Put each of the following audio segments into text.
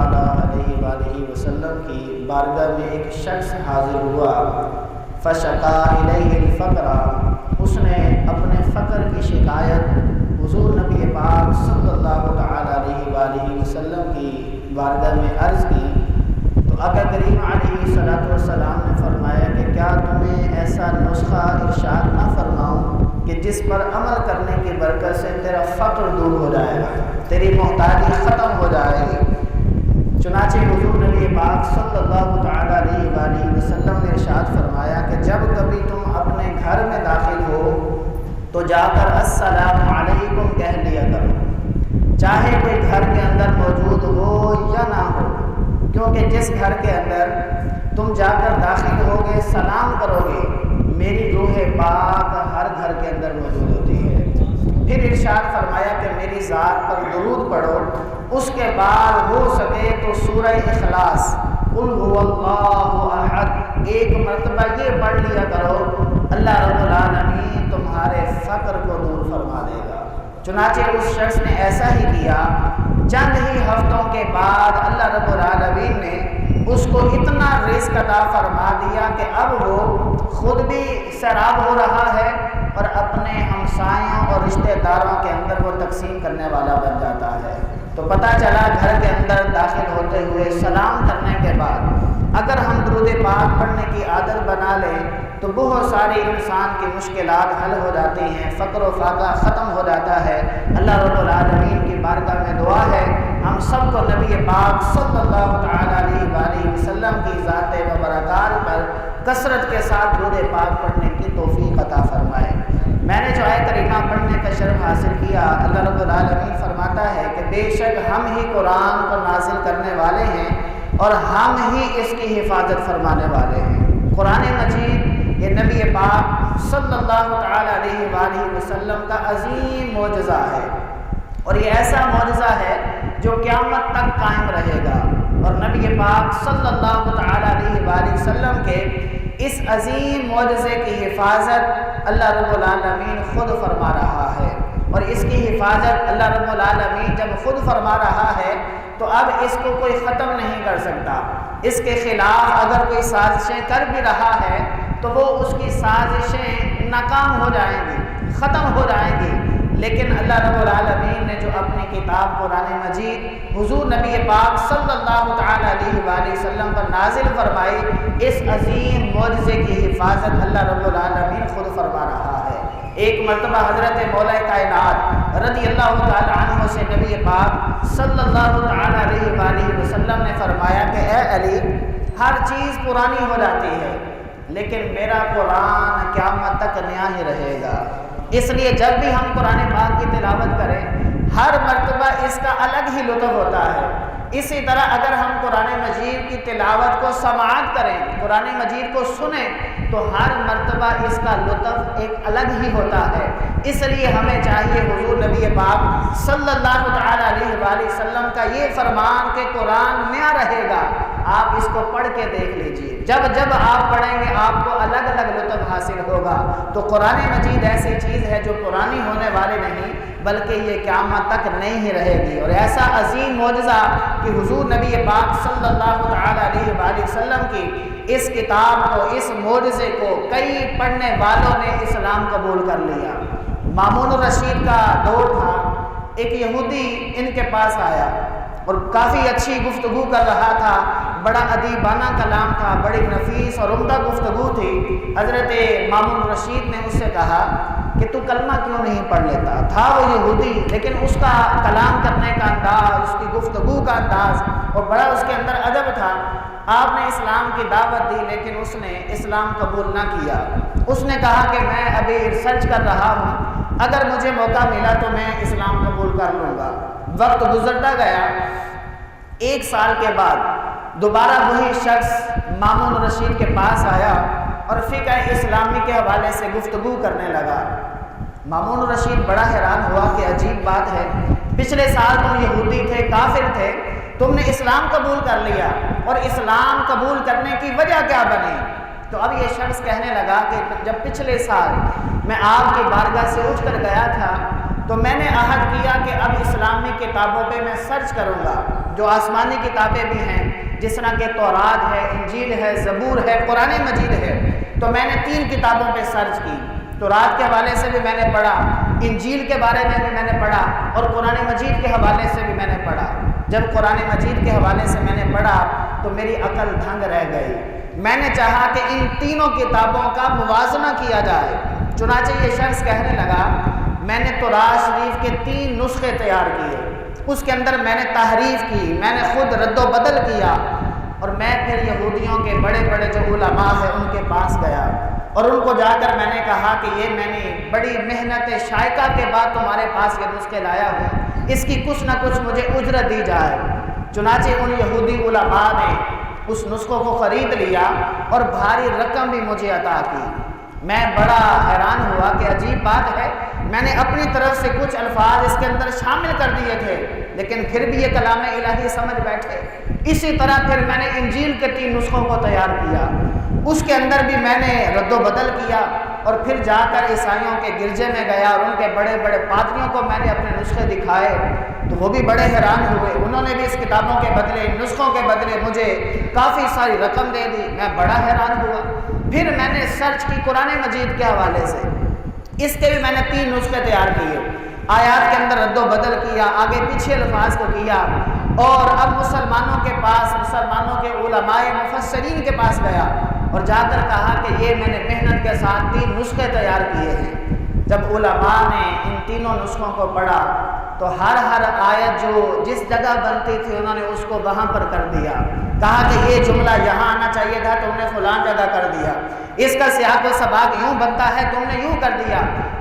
تعالیٰ علیہ وآلہ وسلم کی بارگاہ میں ایک شخص حاضر ہوا، فشکا الیہ الفقر، اس نے اپنے فقر کی شکایت حضور نبی پاک صلی اللہ تعالیٰ علیہ وآلہ وسلم کی بارگاہ میں عرض کی، تو آقا کریم علیہ الصلوۃ والسلام نے فرمایا کہ کیا تمہیں ایسا نسخہ ارشاد نہ فرماؤں کہ جس پر عمل کرنے کی برکت سے تیرا فقر دور ہو جائے گا، تیری محتاجی ختم ہو جائے گی۔ چنانچہ حضور نبی پاک صلی اللہ تعالیٰ علیہ وآلہ وسلم نے ارشاد فرمایا کہ جب کبھی تم اپنے گھر میں داخل ہو تو جا کر السلام علیکم کہہ لیا کرو، چاہے کوئی گھر کے اندر موجود ہو یا نہ ہو، کیونکہ جس گھر کے اندر تم جا کر داخل ہوگے سلام کرو گے، میری روح پاک ہر گھر کے اندر موجود ہوتی ہے۔ پھر ارشاد فرمایا کہ میری ذات پر درود پڑھو، اس کے بعد ہو سکے تو سورہ اخلاص قل هو اللہ احد ایک مرتبہ یہ پڑھ لیا کرو، اللہ رب العالمین تمہارے فقر کو دور فرما دے گا۔ چنانچہ اس شخص نے ایسا ہی کیا، چند ہی ہفتوں کے بعد اللہ رب العالمین نے اس کو اتنا رزق عطا فرما دیا کہ اب وہ خود بھی سیراب ہو رہا ہے اور اپنے ہمسایوں اور رشتہ داروں کے اندر وہ تقسیم کرنے والا بن جاتا ہے۔ تو پتہ چلا گھر کے اندر داخل ہوتے ہوئے سلام کرنے کے بعد اگر ہم درود پاک پڑھنے کی عادت بنا لیں تو بہت ساری انسان کی مشکلات حل ہو جاتی ہیں، فقر و فاقہ ختم ہو جاتا ہے۔ اللہ رب العالمین کی بارگاہ میں دعا ہے ہم سب کو نبی پاک صلی اللہ تعالیٰ علیہ وآلہ وسلم کی ذات و برکات پر کثرت کے ساتھ درود پاک پڑھنے کی توفیق عطا فرمائے۔ میں نے جو آیت کریمہ پڑھنے کا شرف حاصل کیا، اللہ رب العالمین فرماتا ہے کہ بے شک ہم ہی قرآن کو نازل کرنے والے ہیں اور ہم ہی اس کی حفاظت فرمانے والے ہیں۔ قرآن مجید یہ نبی پاک صلی اللہ تعالیٰ علیہ وآلہ وسلم کا عظیم معجزہ ہے، اور یہ ایسا معجزہ ہے جو قیامت تک قائم رہے گا، اور نبی پاک صلی اللہ تعالیٰ علیہ وآلہ وسلم کے اس عظیم معجزے کی حفاظت اللہ رب العالمین خود فرما رہا ہے، اور اس کی حفاظت اللہ رب العالمین جب خود فرما رہا ہے تو اب اس کو کوئی ختم نہیں کر سکتا۔ اس کے خلاف اگر کوئی سازشیں کر بھی رہا ہے تو وہ اس کی سازشیں ناکام ہو جائیں گی، ختم ہو جائیں گی، لیکن اللہ رب العالمین نے جو اپنی کتاب قرآن مجید حضور نبی پاک صلی اللہ تعالیٰ علیہ وآلہ وسلم پر نازل فرمائی، اس عظیم معجزے کی حفاظت اللہ رب العالمین خود فرما رہا ہے۔ ایک مرتبہ حضرت مولا کائنات رضی اللہ تعالیٰ عنہ سے نبی پاک صلی اللہ تعالیٰ علیہ وآلہ وسلم نے فرمایا کہ اے علی، ہر چیز پرانی ہو جاتی ہے لیکن میرا قرآن قیامت تک نیا ہی رہے گا، اس لیے جب بھی ہم قرآن پاک کی تلاوت کریں ہر مرتبہ اس کا الگ ہی لطف ہوتا ہے۔ اسی طرح اگر ہم قرآن مجید کی تلاوت کو سماعت کریں، قرآن مجید کو سنیں، تو ہر مرتبہ اس کا لطف ایک الگ ہی ہوتا ہے۔ اس لیے ہمیں چاہیے حضور نبی پاک صلی اللہ تعالیٰ علیہ وآلہ وسلم کا یہ فرمان کہ قرآن نیا رہے گا، آپ اس کو پڑھ کے دیکھ لیجئے، جب جب آپ پڑھیں گے آپ کو الگ الگ لطف حاصل ہوگا۔ تو قرآن مجید ایسی چیز ہے جو پرانی ہونے والے نہیں بلکہ یہ قیامت تک نہیں ہی رہے گی، اور ایسا عظیم معجزہ کہ حضور نبی پاک صلی اللہ تعالیٰ علیہ وآلہ وسلم کی اس کتاب کو، اس معجزے کو کئی پڑھنے والوں نے اسلام قبول کر لیا۔ مامون الرشید کا دور تھا، ایک یہودی ان کے پاس آیا اور کافی اچھی گفتگو کر رہا تھا، بڑا ادیبانہ کلام تھا، بڑی نفیس اور عمدہ گفتگو تھی۔ حضرت مامون الرشید نے اس سے کہا کہ تو کلمہ کیوں نہیں پڑھ لیتا؟ تھا وہ یہودی لیکن اس کا کلام کرنے کا انداز، اس کی گفتگو کا انداز اور بڑا اس کے اندر ادب تھا۔ آپ نے اسلام کی دعوت دی لیکن اس نے اسلام قبول نہ کیا۔ اس نے کہا کہ میں ابھی ریسرچ کر رہا ہوں، اگر مجھے موقع ملا تو میں اسلام قبول کر لوں گا۔ وقت گزرتا گیا، 1 سال کے بعد دوبارہ وہی شخص مامون الرشید کے پاس آیا اور فقہ اسلامی کے حوالے سے گفتگو کرنے لگا۔ مامون الرشید بڑا حیران ہوا کہ عجیب بات ہے، پچھلے سال تم یہودی تھے، کافر تھے، تم نے اسلام قبول کر لیا، اور اسلام قبول کرنے کی وجہ کیا بنی؟ تو اب یہ شخص کہنے لگا کہ جب پچھلے سال میں آپ کی بارگاہ سے اٹھ کر گیا تھا تو میں نے عہد کیا کہ اب اسلامی کتابوں پہ میں سرچ کروں گا، جو آسمانی کتابیں بھی ہیں، جس طرح کہ تورات ہے، انجیل ہے، زبور ہے، قرآن مجید ہے، تو میں نے 3 کتابوں پہ سرچ کی۔ تورات کے حوالے سے بھی میں نے پڑھا، انجیل کے بارے میں بھی میں نے پڑھا، اور قرآن مجید کے حوالے سے بھی میں نے پڑھا۔ جب قرآن مجید کے حوالے سے میں نے پڑھا تو میری عقل دھنگ رہ گئی۔ میں نے چاہا کہ ان تینوں کتابوں کا موازنہ کیا جائے۔ چنانچہ یہ شخص کہنے لگا، میں نے تورات شریف کے 3 نسخے تیار کیے، اس کے اندر میں نے تحریف کی، میں نے خود رد و بدل کیا، اور میں پھر یہودیوں کے بڑے بڑے جو علماء ہیں ان کے پاس گیا، اور ان کو جا کر میں نے کہا کہ یہ میں نے بڑی محنت شائقہ کے بعد تمہارے پاس یہ نسخے لایا ہوں، اس کی کچھ نہ کچھ مجھے اجرت دی جائے۔ چنانچہ ان یہودی علماء نے اس نسخوں کو خرید لیا اور بھاری رقم بھی مجھے عطا کی۔ میں بڑا حیران ہوا کہ عجیب بات ہے، میں نے اپنی طرف سے کچھ الفاظ اس کے اندر شامل کر دیے تھے، لیکن پھر بھی یہ کلام الہی سمجھ بیٹھے۔ اسی طرح پھر میں نے انجیل کے 3 نسخوں کو تیار کیا، اس کے اندر بھی میں نے رد و بدل کیا، اور پھر جا کر عیسائیوں کے گرجے میں گیا اور ان کے بڑے بڑے پادریوں کو میں نے اپنے نسخے دکھائے، تو وہ بھی بڑے حیران ہوئے۔ انہوں نے بھی اس کتابوں کے بدلے، نسخوں کے بدلے مجھے کافی ساری رقم دے دی۔ میں بڑا حیران ہوا۔ پھر میں نے سرچ کی قرآن مجید کے حوالے سے، اس کے بھی میں نے 3 نسخے تیار کیے، آیات کے اندر رد و بدل کیا، آگے پیچھے الفاظ کو کیا، اور اب مسلمانوں کے پاس، مسلمانوں کے علماء مفسرین کے پاس گیا اور جا کر کہا کہ یہ میں نے محنت کے ساتھ 3 نسخے تیار کیے ہیں۔ جب علماء نے ان تینوں نسخوں کو پڑھا تو ہر آیت جو جس جگہ بنتی تھی انہوں نے اس کو وہاں پر کر دیا، کہا کہ یہ جملہ یہاں آنا چاہیے تھا، تم نے فلان جگہ کر دیا، اس کا سیاق و سباق یوں بنتا ہے، تم نے یوں کر دیا،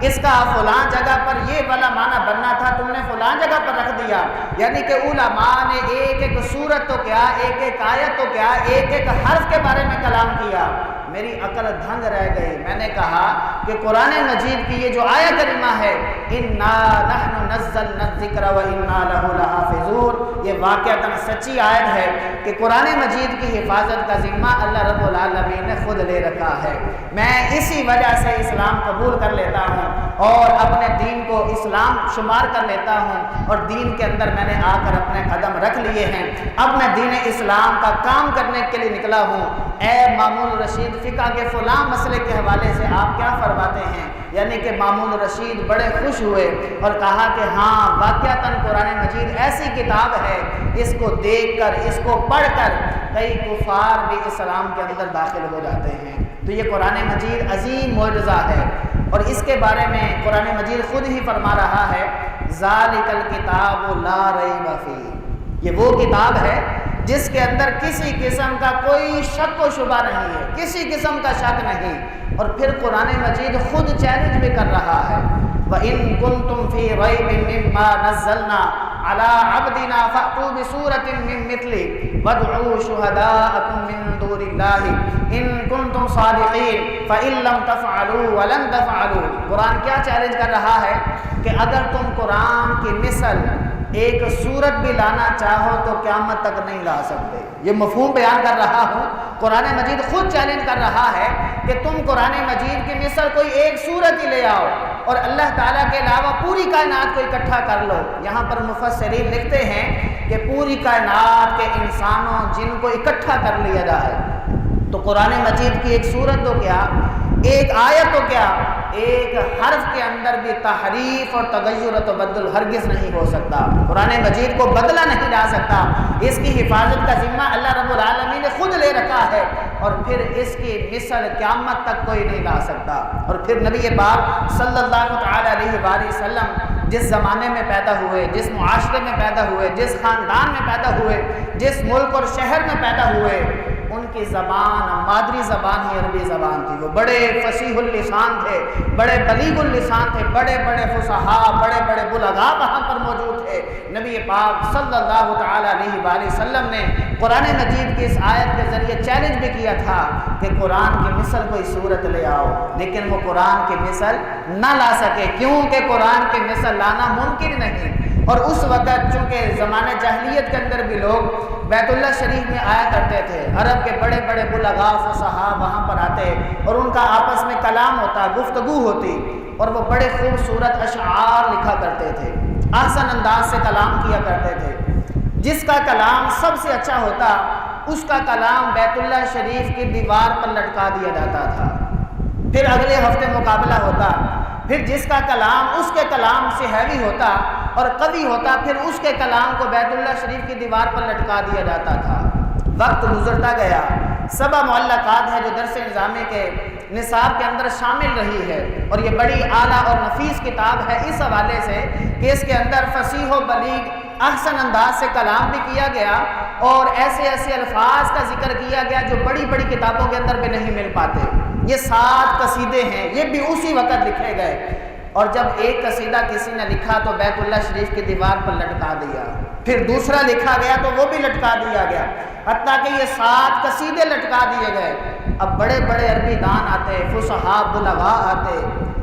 اس کا فلان جگہ پر یہ والا معنی بننا تھا، تم نے فلان جگہ پر رکھ دیا۔ یعنی کہ علماء نے ایک ایک سورت تو کیا، ایک ایک آیت تو کیا، ایک ایک حرف کے بارے میں کلام کیا۔ میری عقل دھنگ رہ گئی۔ میں نے کہا کہ قرآن مجید کی یہ جو آیت کریمہ ہے، اِنَّا نَحْنُ نَزَّلْنَا الذِّكْرَ وَإِنَّا لَهُ لَحَافِظُونَ، یہ واقعتاً سچی آیت ہے کہ قرآن مجید کی حفاظت کا ذمہ اللہ رب العالمین نے خود لے رکھا ہے۔ میں اسی وجہ سے اسلام قبول کر لیتا ہوں اور اپنے دین کو اسلام شمار کر لیتا ہوں، اور دین کے اندر میں نے آ کر اپنے قدم رکھ لیے ہیں۔ اب میں دین اسلام کا کام کرنے کے لیے نکلا ہوں۔ اے مامون رشید، فقہ کے فلاں مسئلے کے حوالے سے آپ کیا فرماتے ہیں؟ یعنی کہ مامون رشید بڑے خوش ہوئے اور کہا کہ ہاں واقعتاً قرآن مجید ایسی کتاب ہے، اس کو دیکھ کر، اس کو پڑھ کر کئی کفار بھی اسلام کے اندر داخل ہو جاتے ہیں۔ تو یہ قرآن مجید عظیم معجزہ ہے، اور اس کے بارے میں قرآن مجید خود ہی فرما رہا ہے، ذالک الکتاب لا ریب فیہ، یہ وہ کتاب ہے جس کے اندر کسی قسم کا کوئی شک و شبہ نہیں ہے، کسی قسم کا شک نہیں۔ اور پھر قرآن مجید خود چیلنج بھی کر رہا ہے، وَإِن كُنتُمْ فِي رَيْبٍ مِّمَّا نَزَّلْنَا عَلَىٰ عَبْدِنَا فَأْتُوا بِسُورَةٍ مِّن مِّثْلِهِ وَادْعُوا شُهَدَاءَكُم مِّن دُونِ اللَّهِ إِن كُنتُمْ صَادِقِينَ فَإِن لَّمْ تَفْعَلُوا وَلَن تَفْعَلُوا۔ قرآن کیا چیلنج کر رہا ہے کہ اگر تم قرآن کی مثل ایک صورت بھی لانا چاہو تو قیامت تک نہیں لا سکتے۔ یہ مفہوم بیان کر رہا ہوں، قرآن مجید خود چیلنج کر رہا ہے کہ تم قرآن مجید کی مثل کوئی ایک صورت ہی لے آؤ اور اللہ تعالیٰ کے علاوہ پوری کائنات کو اکٹھا کر لو۔ یہاں پر مفسرین لکھتے ہیں کہ پوری کائنات کے انسانوں جن کو اکٹھا کر لیا جائے تو قرآن مجید کی ایک صورت تو کیا، ایک آیت تو کیا، ایک حرف کے اندر بھی تحریف اور تغیر و تبدل ہرگز نہیں ہو سکتا۔ قرآن مجید کو بدلا نہیں جا سکتا۔ اس کی حفاظت کا ذمہ اللہ رب العالمین نے خود لے رکھا ہے، اور پھر اس کی مثل قیامت تک کوئی نہیں لا سکتا۔ اور پھر نبی پاک صلی اللہ تعالی علیہ وآلہ وسلم جس زمانے میں پیدا ہوئے، جس معاشرے میں پیدا ہوئے، جس خاندان میں پیدا ہوئے، جس ملک اور شہر میں پیدا ہوئے، ان کی زبان مادری زبان ہی عربی زبان تھی۔ وہ بڑے فصیح اللسان تھے، بڑے بلیغ اللسان تھے، بڑے بڑے فصحاء، بڑے بڑے بلغاء وہاں پر موجود تھے۔ نبی پاک صلی اللہ تعالی علیہ وآلہ وسلم نے قرآن مجید کی اس آیت کے ذریعے چیلنج بھی کیا تھا کہ قرآن کی مثل کوئی صورت لے آؤ، لیکن وہ قرآن کی مثل نہ لا سکے، کیونکہ قرآن کی مثل لانا ممکن نہیں۔ اور اس وقت چونکہ زمانہ جاہلیت کے اندر بھی لوگ بیت اللہ شریف میں آیا کرتے تھے، عرب کے بڑے بڑے بلغاء فصحاء وہاں پر آتے اور ان کا آپس میں کلام ہوتا، گفتگو ہوتی، اور وہ بڑے خوبصورت اشعار لکھا کرتے تھے، احسن انداز سے کلام کیا کرتے تھے۔ جس کا کلام سب سے اچھا ہوتا اس کا کلام بیت اللہ شریف کی دیوار پر لٹکا دیا جاتا تھا۔ پھر اگلے ہفتے مقابلہ ہوتا، پھر جس کا کلام اس کے کلام سے ہیوی ہوتا اور قوی ہوتا، پھر اس کے کلام کو بیت اللہ شریف کی دیوار پر لٹکا دیا جاتا تھا۔ وقت گزرتا گیا، 7 معلقات ہے جو درس نظامی کے نصاب کے اندر شامل رہی ہے، اور یہ بڑی اعلیٰ اور نفیس کتاب ہے اس حوالے سے کہ اس کے اندر فصیح و بلیغ احسن انداز سے کلام بھی کیا گیا اور ایسے ایسے الفاظ کا ذکر کیا گیا جو بڑی بڑی کتابوں کے اندر بھی نہیں مل پاتے۔ یہ 7 قصیدے ہیں، یہ بھی اسی وقت لکھے گئے، اور جب ایک قصیدہ کسی نے لکھا تو بیت اللہ شریف کی دیوار پر لٹکا دیا، پھر دوسرا لکھا گیا تو وہ بھی لٹکا دیا گیا، حتیٰ کہ یہ 7 قصیدے لٹکا دیے گئے۔ اب بڑے بڑے عربی دان آتے، فصحاء بلغاء آتے،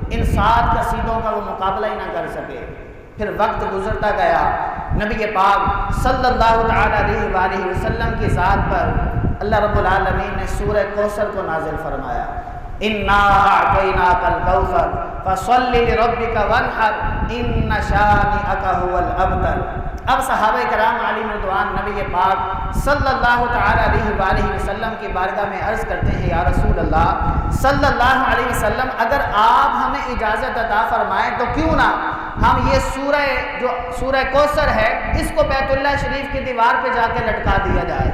ان 7 قصیدوں کا وہ مقابلہ ہی نہ کر سکے۔ پھر وقت گزرتا گیا، نبی پاک صلی اللہ تعالیٰ علیہ وآلہ وسلم کی ذات پر اللہ رب العالمین نے سورہ کوثر کو نازل فرمایا، اِنَّا أَعْطَيْنَاكَ الْكَوْثَرَ فَصَلِّ لِرَبِّكَ وَانْحَرْ إِنَّ شَانِئَكَ هُوَ الْأَبْتَرُ۔ اب صحابہ کرام علیہم رضوان نبی پاک صلی اللہ تعالیٰ علیہ وآلہ وسلم کی بارگاہ میں عرض کرتے ہیں، یا رسول اللہ صلی اللہ علیہ وسلم، اگر آپ ہمیں اجازت عطا فرمائیں تو کیوں نہ ہم یہ سورہ کوثر ہے اس کو بیت اللہ شریف کی دیوار پہ جا کے لٹکا دیا جائے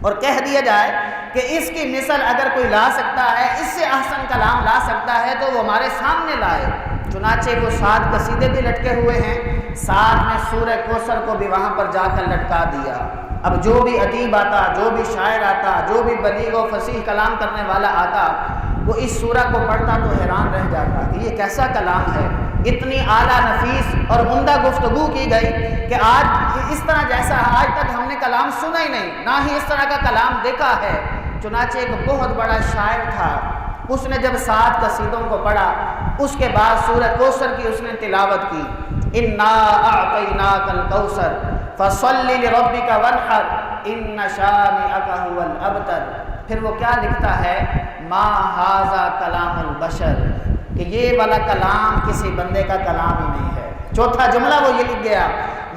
اور کہہ دیا جائے کہ اس کی مثل اگر کوئی لا سکتا ہے، اس سے احسن کلام لا سکتا ہے تو وہ ہمارے سامنے لائے۔ چنانچہ وہ 7 قصیدے بھی لٹکے ہوئے ہیں، ساتھ میں سورہ کوثر کو بھی وہاں پر جا کر لٹکا دیا۔ اب جو بھی ادیب آتا، جو بھی شاعر آتا، جو بھی بلیغ و فصیح کلام کرنے والا آتا، وہ اس سورہ کو پڑھتا تو حیران رہ جاتا کہ یہ کیسا کلام ہے، اتنی اعلیٰ نفیس اور عمدہ گفتگو کی گئی کہ آج اس طرح جیسا آج تک ہم نے کلام سنا ہی نہیں، نہ ہی اس طرح کا کلام دیکھا ہے۔ چنانچہ ایک بہت بڑا شاعر تھا، اس نے جب 7 قصیدوں کو پڑھا، اس کے بعد سورہ کوثر کی اس نے تلاوت کی، اِنَّا أَعْطَيْنَاكَ الْكَوْثَرَ فَصَلِّ لِرَبِّكَ وَانْحَرْ إِنَّ شَانِئَكَ هُوَ الْأَبْتَرُ۔ پھر وہ کیا لکھتا ہے، ما ھذا کلام البشر، کہ یہ والا کلام کسی بندے کا کلام ہی نہیں ہے۔ چوتھا جملہ وہ یہ لکھ گیا۔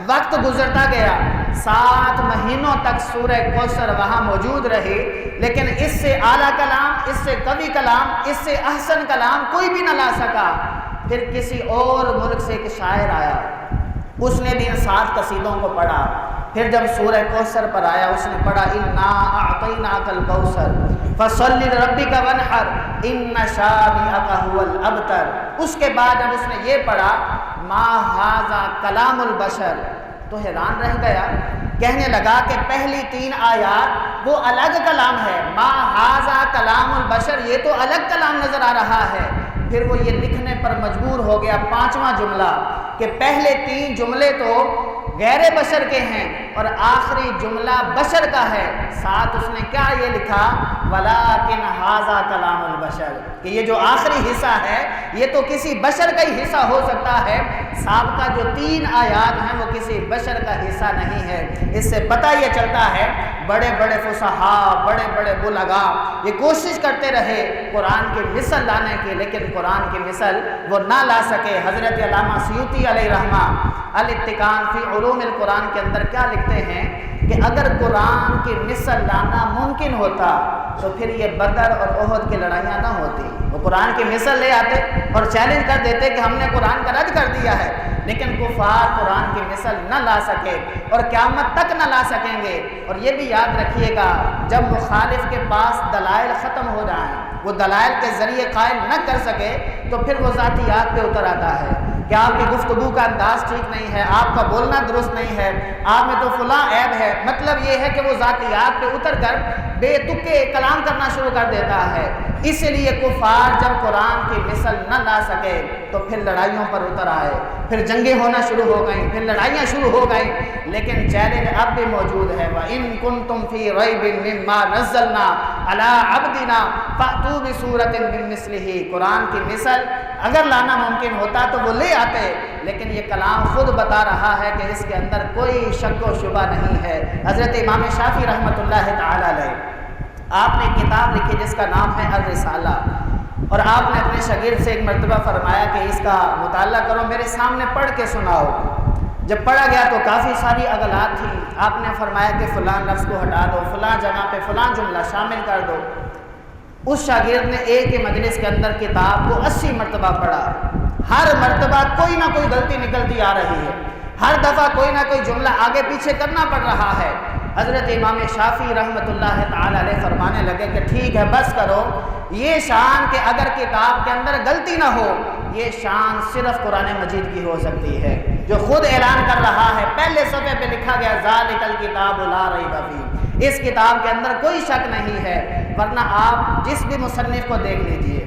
وقت گزرتا گیا، 7 مہینوں تک سورہ کوثر وہاں موجود رہی، لیکن اس سے اعلیٰ کلام، اس سے قوی کلام، اس سے احسن کلام کوئی بھی نہ لا سکا۔ پھر کسی اور ملک سے ایک شاعر آیا، اس نے بھی ان 7 قصیدوں کو پڑھا۔ پھر جب سورہ کوثر پر آیا، اس نے پڑھا، اِنَّا أَعْطَيْنَاكَ الْكَوْثَرَ فَصَلِّ لِرَبِّكَ وَانْحَرْ إِنَّ شَانِئَكَ هُوَ الْأَبْتَرُ۔ اس کے بعد جب اس نے یہ پڑھا، ما ھذا کلام البشر، تو حیران رہ گیا، کہنے لگا کہ پہلی 3 آیات وہ الگ کلام ہے، ما ھذا کلام البشر، یہ تو الگ کلام نظر آ رہا ہے۔ پھر وہ یہ لکھنے پر مجبور ہو گیا 5واں جملہ کہ پہلے 3 جملے تو غیر بشر کے ہیں اور آخری جملہ بشر کا ہے۔ ساتھ اس نے کیا یہ لکھا، وَلَٰكِنْ هَٰذَا كَلَامُ الْبَشَرِ، کہ یہ جو آخری حصہ ہے یہ تو کسی بشر کا ہی حصہ ہو سکتا ہے، سابقہ جو 3 آیات ہیں وہ کسی بشر کا حصہ نہیں ہے۔ اس سے پتہ یہ چلتا ہے بڑے بڑے فصحاء، بڑے بڑے بلغاء یہ کوشش کرتے رہے قرآن کی مثل لانے کی، لیکن قرآن کی مثل وہ نہ لا سکے۔ حضرت علامہ سیوطی علیہ رحمہ الاتقان فی علوم القرآن کے اندر کیا لکھتے ہیں کہ اگر قرآن کی مثل لانا ممکن ہوتا تو پھر یہ بدر اور احد کی لڑائیاں نہ ہوتی۔ وہ قرآن کی مثل لے آتے اور چیلنج کر دیتے کہ ہم نے قرآن کا رد کر دیا ہے، لیکن کفار قرآن کی مثل نہ لا سکے اور قیامت تک نہ لا سکیں گے۔ اور یہ بھی یاد رکھیے گا، جب مخالف کے پاس دلائل ختم ہو جائیں، وہ دلائل کے ذریعے قائل نہ کر سکے، تو پھر وہ ذاتیات پہ اتر آتا ہے کہ آپ کی گفتگو کا انداز ٹھیک نہیں ہے، آپ کا بولنا درست نہیں ہے، آپ میں تو فلاں عیب ہے۔ مطلب یہ ہے کہ وہ ذاتیات پہ اتر کر بے تکے کلام کرنا شروع کر دیتا ہے۔ اس لیے کفار جب قرآن کی مثل نہ لا سکے تو پھر لڑائیوں پر اتر آئے، پھر جنگیں ہونا شروع ہو گئیں، پھر لڑائیاں شروع ہو گئیں، لیکن چیلنج اب بھی موجود ہے۔ وَإِن كُنتُمْ فِي رَيْبٍ مِّمَّا نَزَّلْنَا عَلَىٰ عَبْدِنَا فَأْتُوا بِسُورَةٍ مِّن مِّثْلِهِ، قرآن کی مثل اگر لانا ممکن ہوتا تو وہ لے آتے، لیکن یہ کلام خود بتا رہا ہے کہ اس کے اندر کوئی شک و شبہ نہیں ہے۔ حضرت امام شافعی رحمۃ اللہ تعالی علیہ، آپ نے کتاب لکھی جس کا نام ہے الرسالہ، اور آپ نے اپنے شاگرد سے ایک مرتبہ فرمایا کہ اس کا مطالعہ کرو، میرے سامنے پڑھ کے سناؤ۔ جب پڑھا گیا تو کافی ساری اغلاط تھیں. آپ نے فرمایا کہ فلاں لفظ کو ہٹا دو، فلاں جگہ پہ فلاں جملہ شامل کر دو. اس شاگرد نے ایک ہی مجلس کے اندر کتاب کو 80 مرتبہ پڑھا. ہر مرتبہ کوئی نہ کوئی غلطی نکلتی آ رہی ہے، ہر دفعہ کوئی نہ کوئی جملہ آگے پیچھے کرنا پڑ رہا ہے. حضرت امام شافعی رحمۃ اللہ تعالی علیہ فرمانے لگے کہ ٹھیک ہے بس کرو، یہ شان کہ اگر کتاب کے اندر غلطی نہ ہو، یہ شان صرف قرآن مجید کی ہو سکتی ہے، جو خود اعلان کر رہا ہے. پہلے صفحے پہ لکھا گیا ذالک الکتاب لا ریب فیہ، اس کتاب کے اندر کوئی شک نہیں ہے. ورنہ آپ جس بھی مصنف کو دیکھ لیجئے،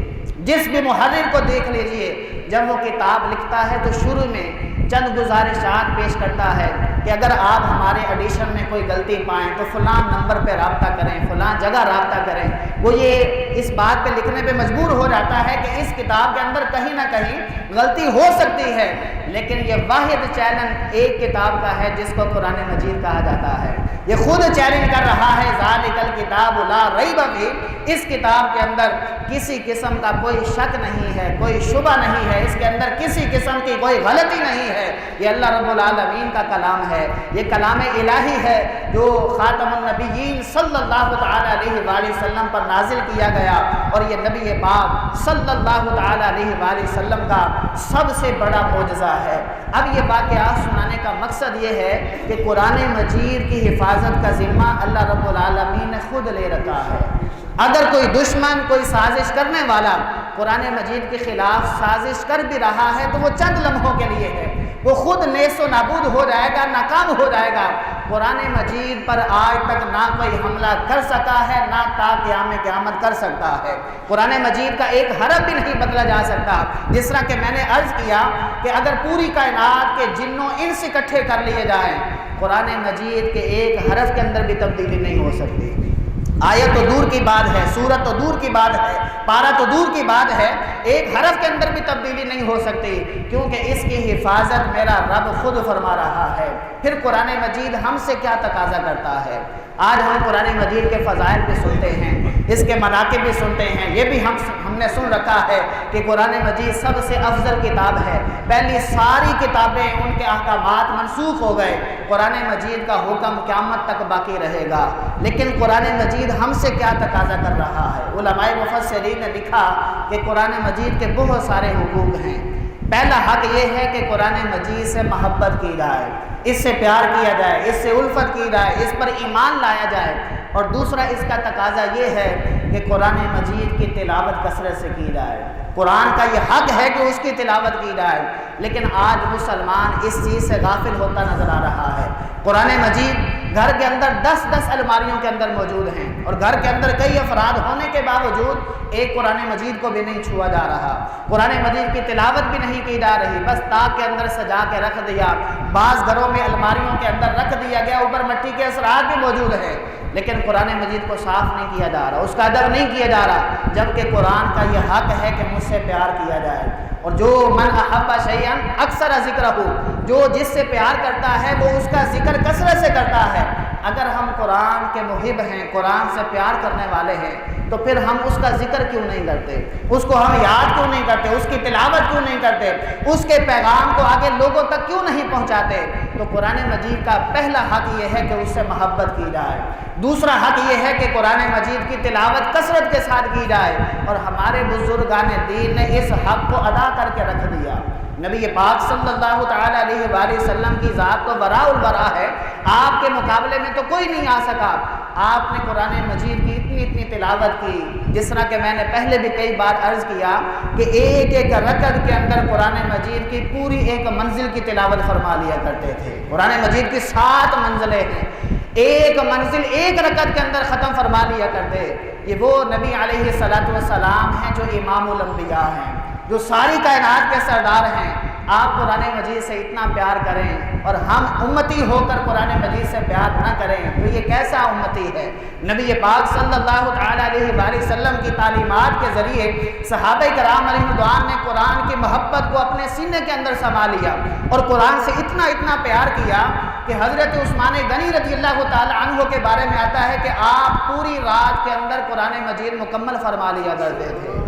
جس بھی محرر کو دیکھ لیجئے، جب وہ کتاب لکھتا ہے تو شروع میں چند گزارشات پیش کرتا ہے کہ اگر آپ ہمارے ایڈیشن میں کوئی غلطی پائیں تو فلاں نمبر پہ رابطہ کریں، فلاں جگہ رابطہ کریں. وہ یہ اس بات پہ لکھنے پہ مجبور ہو جاتا ہے کہ اس کتاب کے اندر کہیں نہ کہیں غلطی ہو سکتی ہے. لیکن یہ واحد چیلنج ایک کتاب کا ہے جس کو قرآن مجید کہا جاتا ہے. یہ خود چیلنج کر رہا ہے ذالک الکتاب لا ریب فیہ، اس کتاب کے اندر کسی قسم کا کوئی شک نہیں ہے، کوئی شبہ نہیں ہے، اس کے اندر کسی قسم کی کوئی غلطی نہیں ہے. یہ اللہ رب العالمین کا کلام ہے، یہ کلام الہی ہے جو خاتم النبیین صلی اللہ تعالی علیہ وآلہ وسلم پر نازل کیا گیا، اور یہ نبی پاک صلی اللہ تعالی علیہ وآلہ وسلم کا سب سے بڑا معجزہ ہے. اب یہ واقعات سنانے کا مقصد یہ ہے کہ قرآن مجید کی حفاظت کا ذمہ اللہ رب العالمین نے خود لے رکھا ہے. اگر کوئی دشمن، کوئی سازش کرنے والا قرآن مجید کے خلاف سازش کر بھی رہا ہے تو وہ چند لمحوں کے لیے ہے، وہ خود نیست و نابود ہو جائے گا، ناکام ہو جائے گا. قرآن مجید پر آج تک نہ کوئی حملہ کر سکا ہے، نہ تا قیام قیامت کر سکتا ہے. قرآن مجید کا ایک حرف بھی نہیں بدلا جا سکتا. جس طرح کہ میں نے عرض کیا کہ اگر پوری کائنات کے جنوں انس اکٹھے کر لیے جائیں، قرآن مجید کے ایک حرف کے اندر بھی تبدیلی نہیں ہو سکتی. آیت تو دور کی بات ہے، سورت تو دور کی بات ہے، پارہ تو دور کی بات ہے، ایک حرف کے اندر بھی تبدیلی نہیں ہو سکتی، کیونکہ اس کی حفاظت میرا رب خود فرما رہا ہے. پھر قرآن مجید ہم سے کیا تقاضا کرتا ہے؟ آج ہم قرآن مجید کے فضائل بھی سنتے ہیں، اس کے مناقب بھی سنتے ہیں. یہ بھی ہم نے سن رکھا ہے کہ قرآن مجید سب سے افضل کتاب ہے. پہلی ساری کتابیں ان کے احکامات منسوخ ہو گئے، قرآن مجید کا حکم قیامت تک باقی رہے گا. لیکن قرآن مجید ہم سے کیا تقاضا کر رہا ہے؟ علماء مفسرین نے لکھا کہ قرآن مجید کے بہت سارے حقوق ہیں. پہلا حق یہ ہے کہ قرآن مجید سے محبت کی جائے، اس سے پیار کیا جائے، اس سے الفت کی جائے، اس پر ایمان لایا جائے. اور دوسرا اس کا تقاضا یہ ہے کہ قرآن مجید کی تلاوت کثرت سے کی جائے. قرآن کا یہ حق ہے کہ اس کی تلاوت کی جائے، لیکن آج مسلمان اس چیز سے غافل ہوتا نظر آ رہا ہے. قرآن مجید گھر کے اندر 10 الماریوں کے اندر موجود ہیں، اور گھر کے اندر کئی افراد ہونے کے باوجود ایک قرآن مجید کو بھی نہیں چھوا جا رہا. قرآن مجید کی تلاوت بھی نہیں کی جا رہی، بس تاک کے اندر سجا کے رکھ دیا. بعض گھروں میں الماریوں کے اندر رکھ دیا گیا، اوپر مٹی کے اثرات بھی موجود ہیں، لیکن قرآن مجید کو صاف نہیں کیا جا رہا، اس کا ادب نہیں کیا جا رہا. جبکہ قرآن کا یہ حق ہے کہ مجھ سے پیار کیا جائے. اور جو من احب شیئا اکثر ذکرہ، جو جس سے پیار کرتا ہے وہ اس کا ذکر کثرت سے کرتا ہے. اگر ہم قرآن کے محب ہیں، قرآن سے پیار کرنے والے ہیں، تو پھر ہم اس کا ذکر کیوں نہیں کرتے؟ اس کو ہم یاد کیوں نہیں کرتے؟ اس کی تلاوت کیوں نہیں کرتے؟ اس کے پیغام کو آگے لوگوں تک کیوں نہیں پہنچاتے؟ تو قرآن مجید کا پہلا حق یہ ہے کہ اس سے محبت کی جائے. دوسرا حق یہ ہے کہ قرآن مجید کی تلاوت کثرت کے ساتھ کی جائے. اور ہمارے بزرگان دین نے اس حق کو ادا کر کے رکھ دیا. نبی پاک صلی اللہ تعالی علیہ وآلہ وسلم کی ذات تو براء البراء ہے، آپ کے مقابلے میں تو کوئی نہیں آ سکا. آپ نے قرآن مجید کی اتنی تلاوت کی، جس طرح کہ میں نے پہلے بھی کئی بار عرض کیا کہ ایک رکعت کے اندر قرآن مجید کی پوری ایک منزل کی تلاوت فرما لیا کرتے تھے. قرآن مجید کی 7 منزلیں ہیں، ایک منزل ایک رکعت کے اندر ختم فرما لیا کرتے. یہ وہ نبی علیہ الصلوۃ والسلام ہیں جو امام الانبیاء ہیں، جو ساری کائنات کے سردار ہیں. آپ قرآن مجید سے اتنا پیار کریں اور ہم امتی ہو کر قرآن مجید سے پیار نہ کریں تو یہ کیسا امتی ہے؟ نبی پاک صلی اللہ تعالی علیہ وآلہ وسلم کی تعلیمات کے ذریعے صحابہ کرام علیہ رضوان نے قرآن کی محبت کو اپنے سینے کے اندر سما لیا اور قرآن سے اتنا پیار کیا کہ حضرت عثمان غنی رضی اللہ تعالی عنہ کے بارے میں آتا ہے کہ آپ پوری رات کے اندر قرآن مجید مکمل فرما لیا کرتے تھے.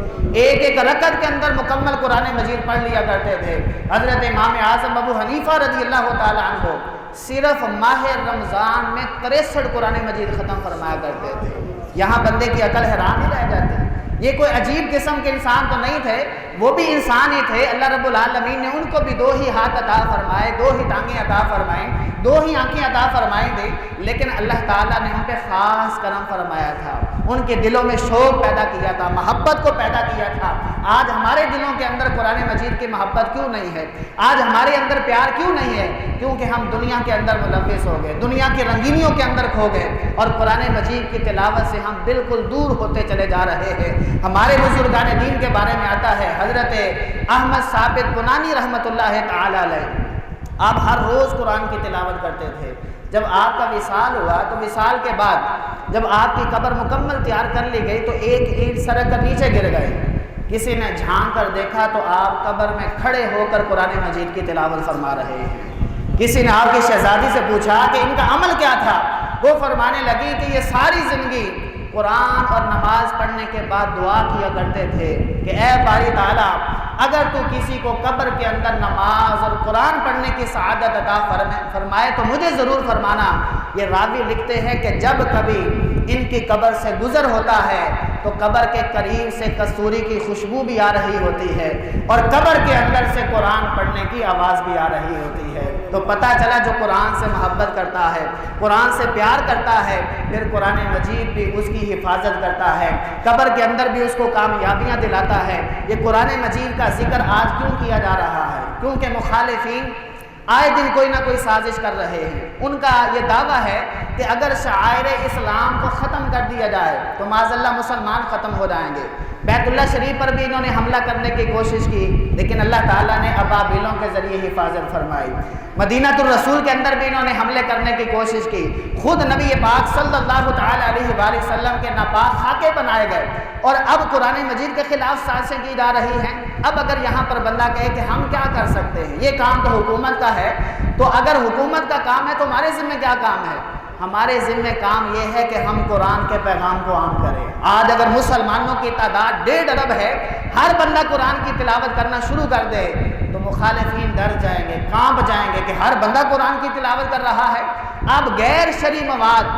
ایک ایک رکعت کے اندر مکمل قرآن مجید پڑھ لیا کرتے تھے۔ حضرت امام اعظم ابو حنیفہ رضی اللہ تعالیٰ عنہ صرف ماہ رمضان میں 63 قرآن مجید ختم فرمایا کرتے تھے۔ یہاں بندے کی عقل حیران ہی رہ جاتی۔ یہ کوئی عجیب قسم کے انسان تو نہیں تھے، وہ بھی انسان ہی تھے۔ اللہ رب العالمین نے ان کو بھی 2 ہی ہاتھ عطا فرمائے، 2 ہی ٹانگیں عطا فرمائیں، 2 ہی آنکھیں عطا فرمائی دی، لیکن اللہ تعالیٰ نے ان پہ خاص کرم فرمایا تھا، ان کے دلوں میں شوق پیدا کیا تھا، محبت کو پیدا کیا تھا۔ آج ہمارے دلوں کے اندر قرآن مجید کی محبت کیوں نہیں ہے؟ آج ہمارے اندر پیار کیوں نہیں ہے؟ کیونکہ ہم دنیا کے اندر ملوث ہو گئے، دنیا کی رنگینیوں کے اندر کھو گئے، اور قرآن مجید کی تلاوت سے ہم بالکل دور ہوتے چلے جا رہے ہیں۔ ہمارے بزرگان دین کے بارے میں آتا ہے، حضرت احمد ثابت بنانی رحمۃ اللہ تعالی علیہ، آپ ہر روز قرآن کی تلاوت کرتے تھے۔ جب آپ کا وصال ہوا تو وصال کے بعد جب آپ کی قبر مکمل تیار کر لی گئی تو ایک اینٹ سڑک کر نیچے گر گئے۔ کسی نے جھانک کر دیکھا تو آپ قبر میں کھڑے ہو کر قرآن مجید کی تلاوت فرما رہے ہیں۔ کسی نے آپ کی شہزادی سے پوچھا کہ ان کا عمل کیا تھا؟ وہ فرمانے لگی کہ یہ ساری زندگی قرآن اور نماز پڑھنے کے بعد دعا کیا کرتے تھے کہ اے باری تعالیٰ، اگر تو کسی کو قبر کے اندر نماز اور قرآن پڑھنے کی سعادت عطا فرمائے تو مجھے ضرور فرمانا۔ یہ راوی لکھتے ہیں کہ جب کبھی ان کی قبر سے گزر ہوتا ہے تو قبر کے قریب سے کستوری کی خوشبو بھی آ رہی ہوتی ہے اور قبر کے اندر سے قرآن پڑھنے کی آواز بھی آ رہی ہوتی ہے۔ تو پتہ چلا جو قرآن سے محبت کرتا ہے، قرآن سے پیار کرتا ہے، پھر قرآن مجید بھی اس کی حفاظت کرتا ہے، قبر کے اندر بھی اس کو کامیابیاں دلاتا ہے۔ یہ قرآن مجید کا ذکر آج کیوں کیا جا رہا ہے؟ کیونکہ مخالفین آئے دن کوئی نہ کوئی سازش کر رہے ہیں۔ ان کا یہ دعویٰ ہے کہ اگر شعائر اسلام کو ختم کر دیا جائے تو معاذ اللہ مسلمان ختم ہو جائیں گے۔ بیت اللہ شریف پر بھی انہوں نے حملہ کرنے کی کوشش کی، لیکن اللہ تعالیٰ نے ابابیلوں کے ذریعے حفاظت فرمائی۔ مدینہ الرسول کے اندر بھی انہوں نے حملے کرنے کی کوشش کی۔ خود نبی پاک صلی اللہ تعالیٰ علیہ وآلہ وسلم کے ناپاک خاکے بنائے گئے، اور اب قرآن مجید کے خلاف سازشیں کی جا رہی ہیں۔ اب اگر یہاں پر بندہ کہے کہ ہم کیا کر سکتے ہیں، یہ کام تو حکومت کا ہے، تو اگر حکومت کا کام ہے تو ہمارے ذمہ کیا کام ہے؟ ہمارے ذمہ کام یہ ہے کہ ہم قرآن کے پیغام کو عام کریں۔ آج اگر مسلمانوں کی تعداد 1.5 ارب ہے، ہر بندہ قرآن کی تلاوت کرنا شروع کر دے تو مخالفین ڈر جائیں گے، کانپ جائیں گے کہ ہر بندہ قرآن کی تلاوت کر رہا ہے۔ اب غیر شرعی مواد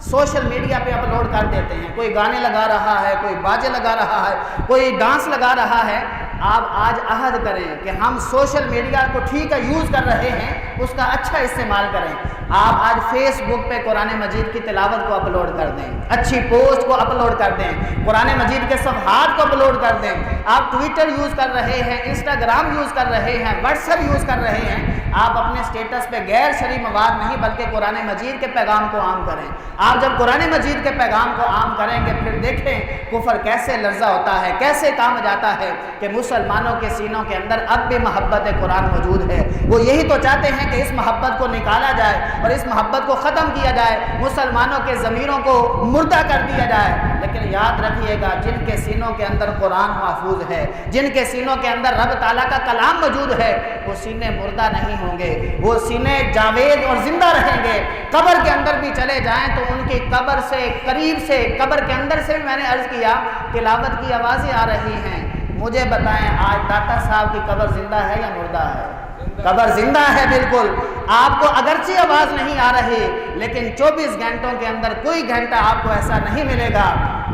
سوشل میڈیا پہ اپلوڈ کر دیتے ہیں، کوئی گانے لگا رہا ہے، کوئی باجے لگا رہا ہے، کوئی ڈانس لگا رہا ہے۔ آپ آج عہد کریں کہ ہم سوشل میڈیا کو ٹھیک ہے یوز کر رہے ہیں، اس کا اچھا استعمال کریں۔ آپ آج فیس بک پہ قرآن مجید کی تلاوت کو اپلوڈ کر دیں، اچھی پوسٹ کو اپلوڈ کر دیں، قرآن مجید کے صفحات کو اپلوڈ کر دیں۔ آپ ٹویٹر یوز کر رہے ہیں، انسٹاگرام یوز کر رہے ہیں، واٹس ایپ یوز کر رہے ہیں، آپ اپنے سٹیٹس پہ غیر شرعی مواد نہیں بلکہ قرآن مجید کے پیغام کو عام کریں۔ آپ جب قرآن مجید کے پیغام کو عام کریں گے پھر دیکھیں کفر کیسے لرزہ ہوتا ہے، کیسے کام جاتا ہے کہ مسلمانوں کے سینوں کے اندر اب بھی محبت قرآن موجود ہے۔ وہ یہی تو چاہتے ہیں کہ اس محبت کو نکالا جائے اور اس محبت کو ختم کیا جائے، مسلمانوں کے ضمیروں کو مردہ کر دیا جائے۔ لیکن یاد رکھیے گا، جن کے سینوں کے اندر قرآن محفوظ ہے، جن کے سینوں کے اندر رب تعالیٰ کا کلام موجود ہے، وہ سینے مردہ نہیں ہوں گے، وہ سینے جاوید اور زندہ رہیں گے۔ قبر کے اندر بھی چلے جائیں تو ان کی قبر سے قریب سے، قبر کے اندر سے میں نے عرض کیا تلاوت کی آوازیں آ رہی ہیں۔ مجھے بتائیں آج داتا صاحب کی قبر زندہ ہے یا مردہ ہے؟ قبر زندہ ہے بالکل۔ آپ کو اگرچہ آواز نہیں آ رہی لیکن 24 گھنٹوں کے اندر کوئی گھنٹہ آپ کو ایسا نہیں ملے گا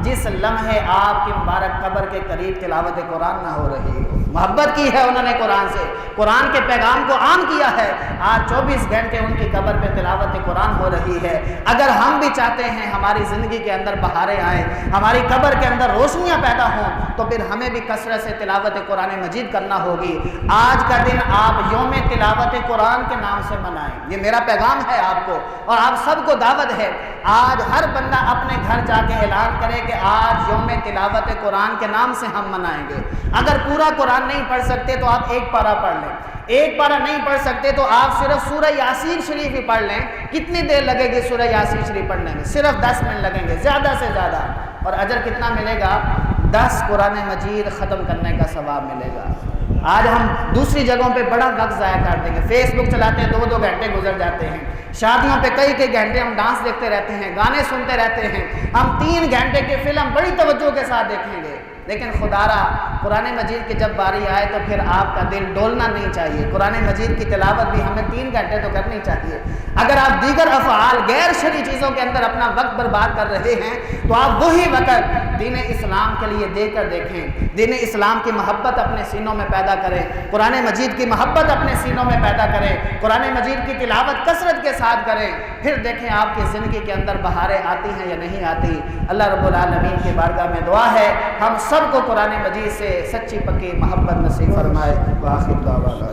جس لمحے آپ کی مبارک قبر کے قریب تلاوت قرآن نہ ہو رہی ہو۔ محبت کی ہے انہوں نے قرآن سے، قرآن کے پیغام کو عام کیا ہے، آج 24 گھنٹے ان کی قبر پہ تلاوت قرآن ہو رہی ہے۔ اگر ہم بھی چاہتے ہیں ہماری زندگی کے اندر بہاریں آئیں، ہماری قبر کے اندر روشنیاں پیدا ہوں، تو پھر ہمیں بھی کثرت سے تلاوت قرآن مجید کرنا ہوگی۔ آج کا دن آپ یوم تلاوت قرآن کے نام سے منائیں، یہ میرا پیغام ہے آپ کو اور آپ سب کو دعوت ہے۔ آج ہر بندہ اپنے گھر جا کے اعلان کرے کہ آج یوم تلاوت قرآن کے نام سے ہم منائیں گے۔ اگر پورا قرآن نہیں پڑھ سکتے تو آپ ایک پارہ پڑھ لیں، ایک پارہ نہیں پڑھ سکتے تو آپ صرف سورہ یاسین شریف ہی پڑھ لیں۔ کتنی دیر لگے گی سورہ یاسین شریف پڑھنے میں؟ صرف 10 منٹ لگیں گے زیادہ سے زیادہ، اور اجر کتنا ملے گا؟ 10 قرآن مجید ختم کرنے کا ثواب ملے گا۔ آج ہم دوسری جگہوں پہ بڑا وقت ضائع کر دیں گے، فیس بک چلاتے ہیں 2-2 گھنٹے گزر جاتے ہیں، شادیوں پہ کئی گھنٹے ہم ڈانس دیکھتے رہتے ہیں، گانے سنتے رہتے ہیں، ہم 3 گھنٹے کی فلم بڑی توجہ کے ساتھ دیکھیں گے، لیکن خدا را قرآن مجید کی جب باری آئے تو پھر آپ کا دل ڈولنا نہیں چاہیے۔ قرآن مجید کی تلاوت بھی ہمیں 3 گھنٹے تو کرنی چاہیے۔ اگر آپ دیگر افعال غیر شرعی چیزوں کے اندر اپنا وقت برباد کر رہے ہیں تو آپ وہی وقت دین اسلام کے لیے دے کر دیکھیں۔ دین اسلام کی محبت اپنے سینوں میں پیدا کریں، قرآن مجید کی محبت اپنے سینوں میں پیدا کریں، قرآن مجید کی تلاوت کثرت کے ساتھ کریں، پھر دیکھیں آپ کی زندگی کے اندر بہاریں آتی ہیں یا نہیں آتی۔ اللہ رب العالمین کی بارگاہ میں دعا ہے ہم سب کو قرآن مجید سے سچی پکی محبت نصیب فرمائے۔ وآخر دعوانا